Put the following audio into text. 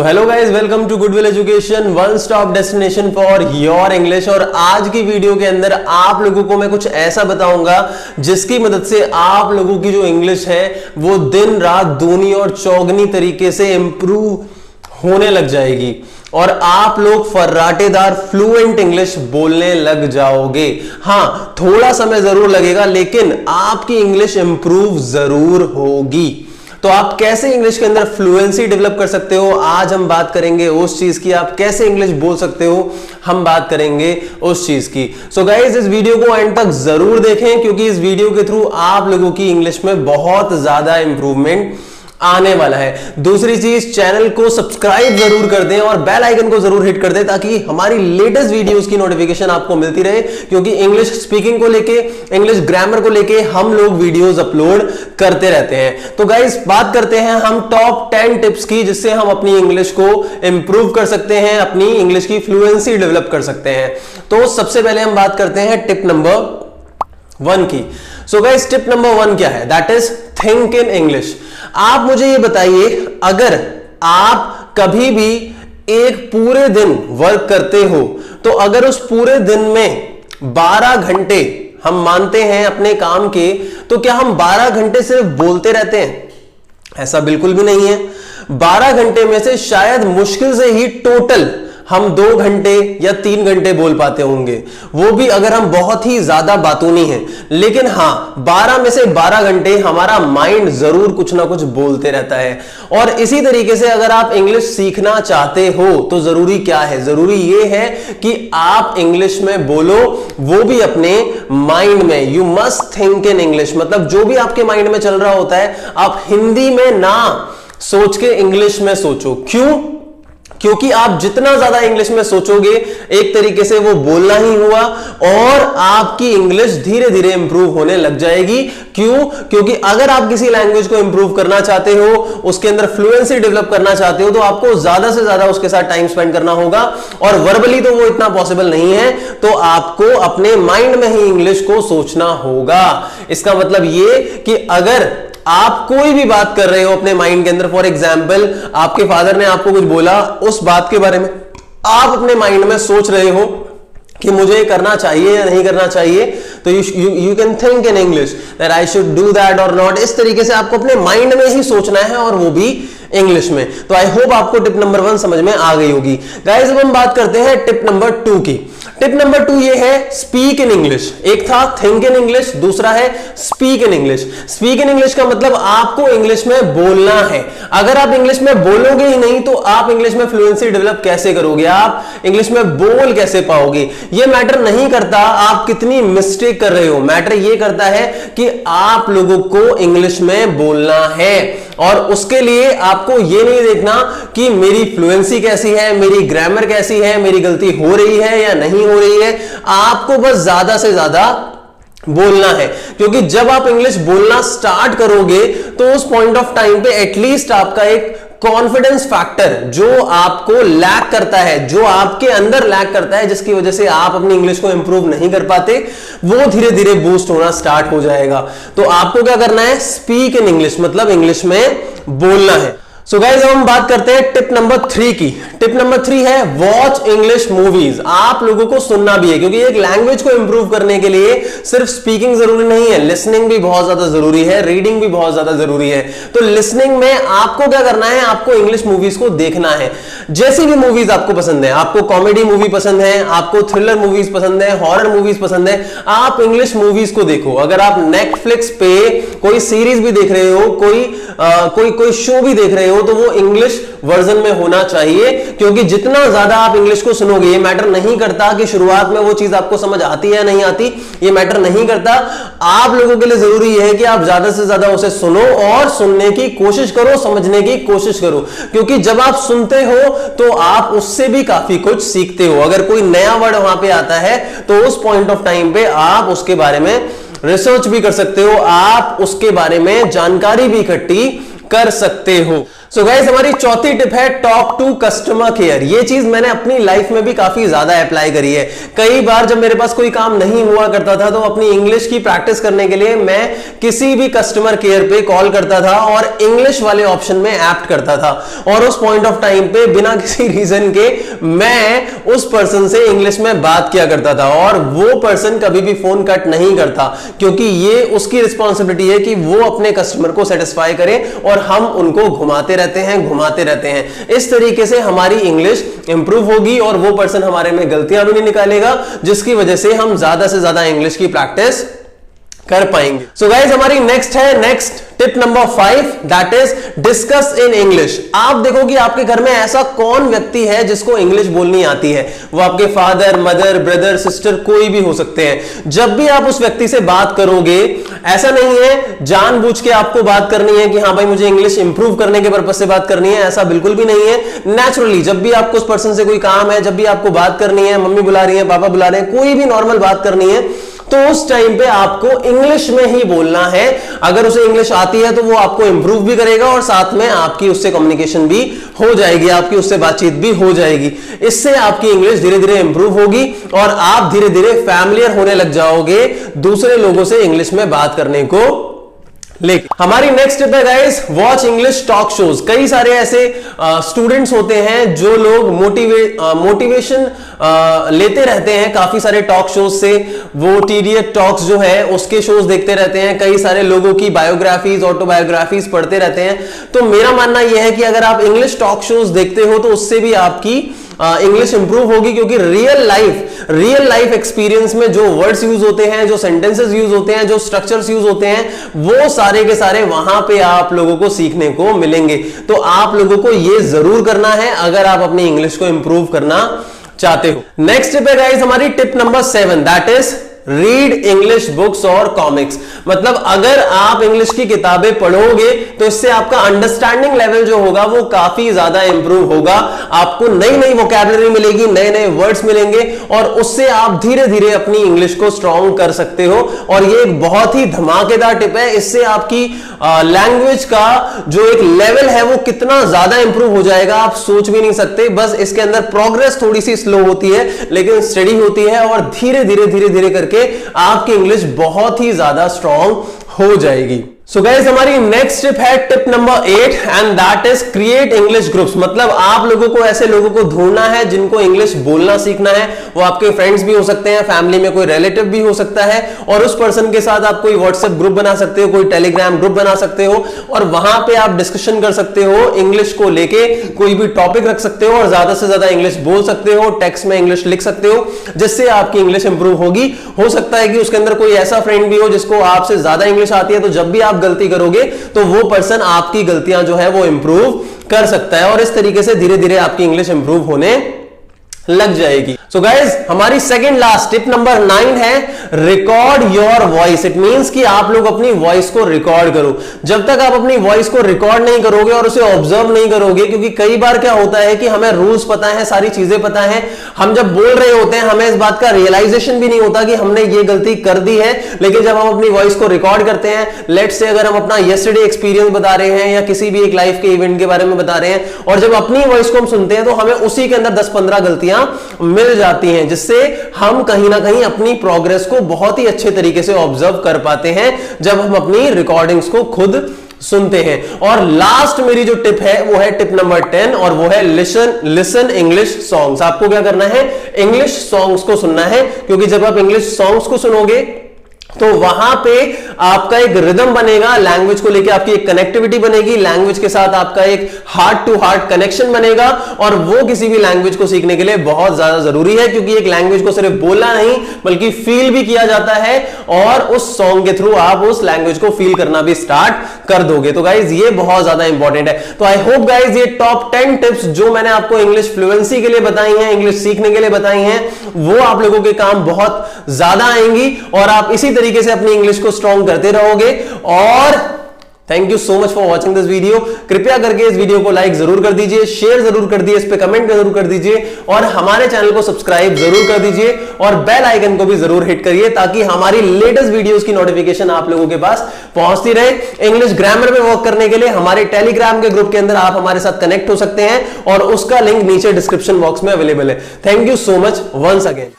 So hello guys, welcome to Goodwill education, one stop destination for your English. और आज की video के अंदर आप लोगों को मैं कुछ ऐसा बताऊंगा जिसकी मदद से आप लोगों की जो इंग्लिश है वो दिन रात दूनी और चौगनी तरीके से इंप्रूव होने लग जाएगी और आप लोग फर्राटेदार फ्लुएंट इंग्लिश बोलने लग जाओगे। हाँ, थोड़ा समय जरूर लगेगा लेकिन आपकी इंग्लिश इंप्रूव जरूर होगी। तो आप कैसे इंग्लिश के अंदर फ्लुएंसी डेवलप कर सकते हो, आज हम बात करेंगे उस चीज की। आप कैसे इंग्लिश बोल सकते हो, हम बात करेंगे उस चीज की। सो गाइस, इस वीडियो को एंड तक जरूर देखें क्योंकि इस वीडियो के थ्रू आप लोगों की इंग्लिश में बहुत ज्यादा इंप्रूवमेंट आने वाला है। दूसरी चीज, चैनल को सब्सक्राइब जरूर कर दें और बेल आइकन को जरूर हिट कर दें ताकि हमारी लेटेस्ट वीडियोस की नोटिफिकेशन आपको मिलती रहे, क्योंकि इंग्लिश स्पीकिंग को लेके, इंग्लिश ग्रामर को लेके हम लोग वीडियोस अपलोड करते रहते हैं। तो गाइस, बात करते हैं हम टॉप 10 टिप्स की जिससे हम अपनी इंग्लिश को इंप्रूव कर सकते हैं, अपनी इंग्लिश की फ्लुएंसी डेवलप कर सकते हैं। तो सबसे पहले हम बात करते हैं टिप नंबर 1 की। सो गाइस, टिप नंबर 1 क्या है? That is think in English. आप मुझे ये बताइए, अगर आप कभी भी एक पूरे दिन वर्क करते हो तो अगर उस पूरे दिन में 12 घंटे हम मानते हैं अपने काम के, तो क्या हम 12 घंटे सिर्फ बोलते रहते हैं? ऐसा बिल्कुल भी नहीं है। 12 घंटे में से शायद मुश्किल से ही टोटल हम 2 घंटे या 3 घंटे बोल पाते होंगे, वो भी अगर हम बहुत ही ज्यादा बातूनी हैं। लेकिन हाँ, 12 में से 12 घंटे हमारा माइंड जरूर कुछ ना कुछ बोलते रहता है। और इसी तरीके से अगर आप इंग्लिश सीखना चाहते हो तो जरूरी क्या है? जरूरी ये है कि आप इंग्लिश में बोलो, वो भी अपने माइंड में। You must think in English, मतलब जो भी आपके माइंड में चल रहा होता है आप हिंदी में ना सोच के इंग्लिश में सोचो। क्यों? क्योंकि आप जितना ज्यादा इंग्लिश में सोचोगे, एक तरीके से वो बोलना ही हुआ और आपकी इंग्लिश धीरे धीरे इंप्रूव होने लग जाएगी। क्यों? क्योंकि अगर आप किसी लैंग्वेज को इंप्रूव करना चाहते हो, उसके अंदर फ्लुएंसी डेवलप करना चाहते हो, तो आपको ज्यादा से ज्यादा उसके साथ टाइम स्पेंड करना होगा। और वर्बली तो वो इतना पॉसिबल नहीं है, तो आपको अपने माइंड में ही इंग्लिश को सोचना होगा। इसका मतलब ये कि अगर आप कोई भी बात कर रहे हो अपने माइंड के अंदर, फॉर एग्जाम्पल आपके फादर ने आपको कुछ बोला, उस बात के बारे में आप अपने माइंड में सोच रहे हो कि मुझे करना चाहिए या नहीं करना चाहिए, तो you can think in English that I should do that और नॉट। इस तरीके से आपको अपने माइंड में ही सोचना है और वो भी इंग्लिश में। तो आई होप आपको टिप नंबर 1 समझ में आ गई होगी। गाइस, अब हम बात करते हैं टिप नंबर 2 की। टिप नंबर 2 ये है स्पीक इन इंग्लिश। एक था थिंक इन इंग्लिश, दूसरा है speak in English. Speak in English का मतलब आपको इंग्लिश में बोलना है। अगर आप इंग्लिश में बोलोगे ही नहीं तो आप इंग्लिश में फ्लुएंसी डेवलप कैसे करोगे? आप इंग्लिश में बोल कैसे पाओगे? ये मैटर नहीं करता आप कितनी मिस्टेक कर रहे हो, मैटर ये करता है कि आप लोगों को इंग्लिश में बोलना है। और उसके लिए आपको ये नहीं देखना कि मेरी फ्लुएंसी कैसी है, मेरी ग्रामर कैसी है, मेरी गलती हो रही है या नहीं हो रही है। आपको बस ज्यादा से ज्यादा बोलना है, क्योंकि जब आप इंग्लिश बोलना स्टार्ट करोगे तो उस पॉइंट ऑफ टाइम पे एटलीस्ट आपका एक कॉन्फिडेंस फैक्टर जो आपको लैक करता है, जो आपके अंदर लैक करता है, जिसकी वजह से आप अपनी इंग्लिश को इंप्रूव नहीं कर पाते, वो धीरे धीरे बूस्ट होना स्टार्ट हो जाएगा। तो आपको क्या करना है? स्पीक इन इंग्लिश, मतलब इंग्लिश में बोलना है। सो गाइस, अब हम बात करते हैं टिप नंबर 3 की। टिप नंबर 3 है वॉच इंग्लिश मूवीज। आप लोगों को सुनना भी है, क्योंकि एक लैंग्वेज को इंप्रूव करने के लिए सिर्फ स्पीकिंग जरूरी नहीं है, लिसनिंग भी बहुत ज्यादा जरूरी है, रीडिंग भी बहुत ज्यादा जरूरी है। तो लिसनिंग में आपको क्या करना है? आपको इंग्लिश मूवीज को देखना है। जैसी भी मूवीज आपको पसंद है, आपको कॉमेडी मूवी पसंद है, आपको थ्रिलर मूवीज पसंद है, हॉरर मूवीज पसंद है, आप इंग्लिश मूवीज को देखो। अगर आप नेटफ्लिक्स पे कोई सीरीज भी देख रहे हो, कोई शो भी देख रहे हो, तो वो इंग्लिश वर्जन में होना चाहिए, क्योंकि जितना ज्यादा आप इंग्लिश को सुनोगे, ये मैटर नहीं करता कि शुरुआत में वो चीज आपको समझ आती है या नहीं आती, ये मैटर नहीं करता। आप लोगों के लिए जरूरी है कि आप ज्यादा से ज्यादा उसे सुनो और सुनने की कोशिश करो, समझने की कोशिश करो, क्योंकि जब आप सुनते हो तो आप उससे भी काफी कुछ सीखते हो। अगर कोई नया वर्ड वहां पे आता है तो उस पॉइंट ऑफ टाइम पे आप उसके बारे में रिसर्च भी कर सकते हो, आप उसके बारे में जानकारी भी इकट्ठी कर सकते हो। सो गाइस हमारी चौथी टिप है टॉक टू कस्टमर केयर। ये चीज मैंने अपनी लाइफ में भी काफी ज्यादा अप्लाई करी है। कई बार जब मेरे पास कोई काम नहीं हुआ करता था तो अपनी इंग्लिश की प्रैक्टिस करने के लिए मैं किसी भी कस्टमर केयर पे कॉल करता था और इंग्लिश वाले ऑप्शन में एप्ट करता था, और उस पॉइंट ऑफ टाइम पे बिना किसी रीजन के मैं उस पर्सन से इंग्लिश में बात किया करता था, और वो पर्सन कभी भी फोन कट नहीं करता, क्योंकि ये उसकी रिस्पॉन्सिबिलिटी है कि वो अपने कस्टमर को सेटिस्फाई करे और हम उनको घुमाते रहते हैं। इस तरीके से हमारी इंग्लिश इंप्रूव होगी और वो पर्सन हमारे में गलतियां भी नहीं निकालेगा, जिसकी वजह से हम ज्यादा से ज्यादा इंग्लिश की प्रैक्टिस कर पाएंगे। सो गाइस हमारी next tip number 5, that is discuss in English. आप देखो कि आपके घर में ऐसा कौन व्यक्ति है जिसको इंग्लिश बोलनी आती है। वो आपके फादर, मदर, ब्रदर, सिस्टर कोई भी हो सकते हैं। जब भी आप उस व्यक्ति से बात करोगे, ऐसा नहीं है जानबूझ के आपको बात करनी है कि हाँ भाई मुझे इंग्लिश इंप्रूव करने के पर्पज से बात करनी है, ऐसा बिल्कुल भी नहीं है। नेचुरली जब भी आपको उस पर्सन से कोई काम है, जब भी आपको बात करनी है, मम्मी बुला रही है, पापा बुला रहे हैं, कोई भी नॉर्मल बात करनी है, तो उस टाइम पे आपको इंग्लिश में ही बोलना है। अगर उसे इंग्लिश आती है तो वो आपको इंप्रूव भी करेगा और साथ में आपकी उससे कम्युनिकेशन भी हो जाएगी, आपकी उससे बातचीत भी हो जाएगी। इससे आपकी इंग्लिश धीरे धीरे इंप्रूव होगी और आप धीरे धीरे फैमिलियर होने लग जाओगे दूसरे लोगों से इंग्लिश में बात करने को। लेकिन हमारी नेक्स्ट टिप है guys, watch English talk shows. कई सारे ऐसे स्टूडेंट्स होते हैं जो लोग मोटिवेशन लेते रहते हैं काफी सारे टॉक शोज से। वो TED टॉक्स जो है उसके शोज देखते रहते हैं, कई सारे लोगों की बायोग्राफीज, ऑटोबायोग्राफीज पढ़ते रहते हैं। तो मेरा मानना यह है कि अगर आप इंग्लिश टॉक शोज देखते हो तो उससे भी आपकी इंग्लिश इंप्रूव होगी, क्योंकि रियल लाइफ एक्सपीरियंस में जो वर्ड्स यूज होते हैं, जो सेंटेंसेस यूज होते हैं, जो स्ट्रक्चर्स यूज होते हैं, वो सारे के सारे वहां पे आप लोगों को सीखने को मिलेंगे। तो आप लोगों को ये जरूर करना है अगर आप अपनी इंग्लिश को इंप्रूव करना चाहते हो। नेक्स्ट टिप है गाइस हमारी tip number 7, that is read English books और कॉमिक्स। मतलब अगर आप इंग्लिश की किताबें पढ़ोगे तो इससे आपका अंडरस्टैंडिंग लेवल जो होगा वो काफी ज्यादा इंप्रूव होगा। आपको नई नई वोकैबुलरी मिलेगी, नए नए वर्ड्स मिलेंगे और उससे आप धीरे धीरे अपनी इंग्लिश को स्ट्रॉन्ग कर सकते हो। और ये एक बहुत ही धमाकेदार टिप है। इससे आपकी लैंग्वेज का जो एक लेवल है वो कितना ज्यादा इंप्रूव हो जाएगा आप सोच भी नहीं सकते। बस इसके अंदर प्रोग्रेस थोड़ी सी स्लो होती है लेकिन स्टडी होती है और धीरे धीरे करके आपकी इंग्लिश बहुत ही ज्यादा स्ट्रॉन्ग हो जाएगी। सो गाइस हमारी नेक्स्ट टिप है tip number 8 and that is create English groups. मतलब आप लोगों को ऐसे लोगों को ढूंढना है जिनको इंग्लिश बोलना सीखना है। वो आपके फ्रेंड्स भी हो सकते हैं, फैमिली में कोई रिलेटिव भी हो सकता है, और उस पर्सन के साथ आप कोई व्हाट्सएप ग्रुप बना सकते हो, कोई टेलीग्राम ग्रुप बना सकते हो और वहां पे आप डिस्कशन कर सकते हो, इंग्लिश को लेके कोई भी टॉपिक रख सकते हो और ज्यादा से ज्यादा इंग्लिश बोल सकते हो, टेक्स्ट में इंग्लिश लिख सकते हो, जिससे आपकी इंग्लिश इंप्रूव होगी। हो सकता है कि उसके अंदर कोई ऐसा फ्रेंड भी हो जिसको आपसे ज्यादा इंग्लिश आती है, तो जब भी आप गलती करोगे तो वो पर्सन आपकी गलतियां जो है वो इंप्रूव कर सकता है और इस तरीके से धीरे धीरे आपकी इंग्लिश इंप्रूव होने लग जाएगी। सो गाइज हमारी सेकंड लास्ट टिप नंबर 9 है record your voice. It means कि आप लोग अपनी वॉइस को रिकॉर्ड करो। जब तक आप अपनी वॉइस को रिकॉर्ड नहीं करोगे और उसे ऑब्जर्व नहीं करोगे, क्योंकि कई बार क्या होता है कि हमें रूल्स पता है, सारी चीजें पता है, हम जब बोल रहे होते हैं हमें इस बात का रियलाइजेशन भी नहीं होता कि हमने ये गलती कर दी है। लेकिन जब हम अपनी वॉइस को रिकॉर्ड करते हैं, लेट्स से अगर हम अपना यस्टरडे एक्सपीरियंस बता रहे हैं या किसी भी एक लाइफ के इवेंट के बारे में बता रहे हैं, और जब अपनी वॉइस को हम सुनते हैं तो हमें उसी के अंदर 10-15 गलतियां मिल जाती हैं, जिससे हम कहीं ना कहीं अपनी प्रोग्रेस को बहुत ही अच्छे तरीके से ऑब्जर्व कर पाते हैं जब हम अपनी रिकॉर्डिंग्स को खुद सुनते हैं। और लास्ट मेरी जो टिप है वो है टिप नंबर 10 और वो है लिसन इंग्लिश सॉन्ग्स। आपको क्या करना है, इंग्लिश सॉन्ग्स को सुनना है, क्योंकि जब आप इंग्लिश सॉन्ग्स को सुनोगे तो वहां पे आपका एक रिदम बनेगा, लैंग्वेज को लेके आपकी एक कनेक्टिविटी बनेगी, लैंग्वेज के साथ आपका एक हार्ट टू हार्ट कनेक्शन बनेगा और वो किसी भी लैंग्वेज को सीखने के लिए बहुत ज्यादा जरूरी है, क्योंकि एक लैंग्वेज को सिर्फ बोलना नहीं बल्कि फील भी किया जाता है और उस सॉन्ग के थ्रू आप उस लैंग्वेज को फील करना भी स्टार्ट कर दोगे। तो गाइज ये बहुत ज्यादा इंपॉर्टेंट है। तो आई होप गाइज ये टॉप 10 टिप्स जो मैंने आपको इंग्लिश फ्लुएंसी के लिए बताई हैं, इंग्लिश सीखने के लिए बताई हैं, वो आप लोगों के काम बहुत ज्यादा आएंगी और आप इसी तरीके से अपनी इंग्लिश को स्ट्रॉन्ग करते रहोगे और thank you so much for watching this video. कृपया करके इस वीडियो को लाइक जरूर कर दीजिए, शेयर जरूर कर दीजिए, इस पे कमेंट जरूर कर दीजिए और हमारे चैनल को सब्सक्राइब जरूर कर दीजिए और बेल आइकन को भी जरूर हिट करिए ताकि हमारी लेटेस्ट वीडियोस की नोटिफिकेशन आप लोगों के पास पहुंचती रहे। इंग्लिश ग्रामर में वर्क करने के लिए हमारे टेलीग्राम के ग्रुप के अंदर आप हमारे साथ कनेक्ट हो सकते हैं और उसका लिंक नीचे डिस्क्रिप्शन बॉक्स में अवेलेबल है। Thank you so much once again.